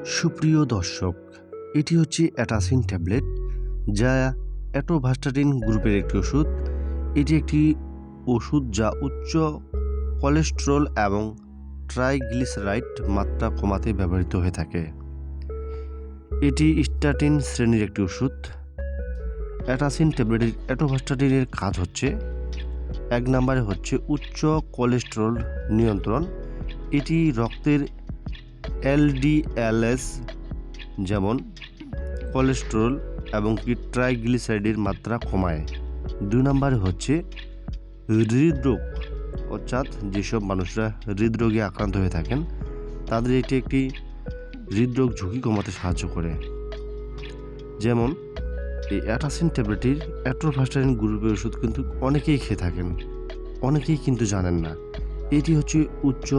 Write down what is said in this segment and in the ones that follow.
সুপ্রিয় দর্শক, এটি হচ্ছে অ্যাটাসিন ট্যাবলেট, যা অ্যাটোভাস্টাটিন গ্রুপের একটি ওষুধ। এটি একটি ওষুধ যা উচ্চ কোলেস্টেরল এবং ট্রাইগ্লিসারাইড মাত্রা কমাতে ব্যবহৃত হয়ে থাকে। এটি স্ট্যাটিন শ্রেণীর একটি ওষুধ। অ্যাটাসিন ট্যাবলেটের অ্যাটোভাস্টাটিনের কাজ হচ্ছে, 1 নম্বরে হচ্ছে উচ্চ কোলেস্টেরল নিয়ন্ত্রণ। এটি রক্তের এলডিএলএস যেমন কোলেস্টেরল এবং ট্রাইগ্লিসারাইডের মাত্রা কমায়। 2 নম্বরে হচ্ছে হৃদরোগ, অর্থাৎ যেসব মানুষরা হৃদরোগে আক্রান্ত হয়ে থাকেন তাদের এটি একটি হৃদরোগ ঝুঁকি কমাতে সাহায্য করে। যেমন এই অ্যাটাসিন ট্যাবলেটটির অ্যাটোভাস্টাটিন গ্রুপের ওষুধ কিন্তু অনেকেই খেয়ে থাকেন, অনেকেই কিন্তু জানেন না। এটি হচ্ছে উচ্চ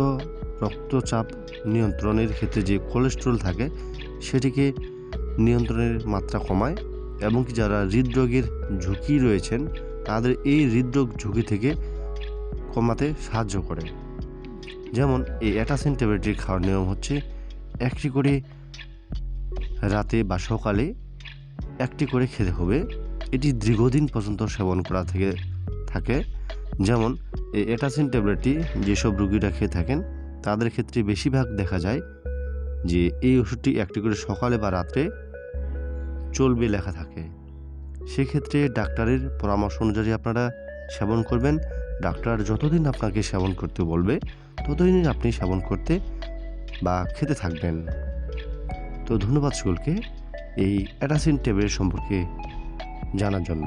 রক্তচাপ নিয়ন্ত্রণের ক্ষেত্রে যে কোলেস্টেরল থাকে সেটিকে নিয়ন্ত্রণের মাত্রা কমায়, এবং কি যারা হৃদরোগের ঝুঁকি রয়েছেন তাদের এই হৃদরোগ ঝুঁকি থেকে কমাতে সাহায্য করে। যেমন এই অ্যাটাসিন ট্যাবলেটটি খাওয়ার নিয়ম হচ্ছে, একটি করে রাতে বা সকালে একটি করে খেতে হবে। এটি দীর্ঘদিন পর্যন্ত সেবন করা থেকে থাকে। যেমন এই অ্যাটাসিন ট্যাবলেটটি যেসব রোগীরা খেয়ে থাকেন তাদের ক্ষেত্রে বেশিরভাগ দেখা যায় যে এই ওষুধটি একটি করে সকালে বা রাত্রে চলবে লেখা থাকে। সেক্ষেত্রে ডাক্তারের পরামর্শ অনুযায়ী আপনারা সেবন করবেন। ডাক্তার যতদিন আপনাকে সেবন করতে বলবে ততদিন আপনি সেবন করতে বা খেতে থাকবেন। তো ধন্যবাদ সকলকে এই অ্যাটাসিন ট্যাবলেট সম্পর্কে জানার জন্য।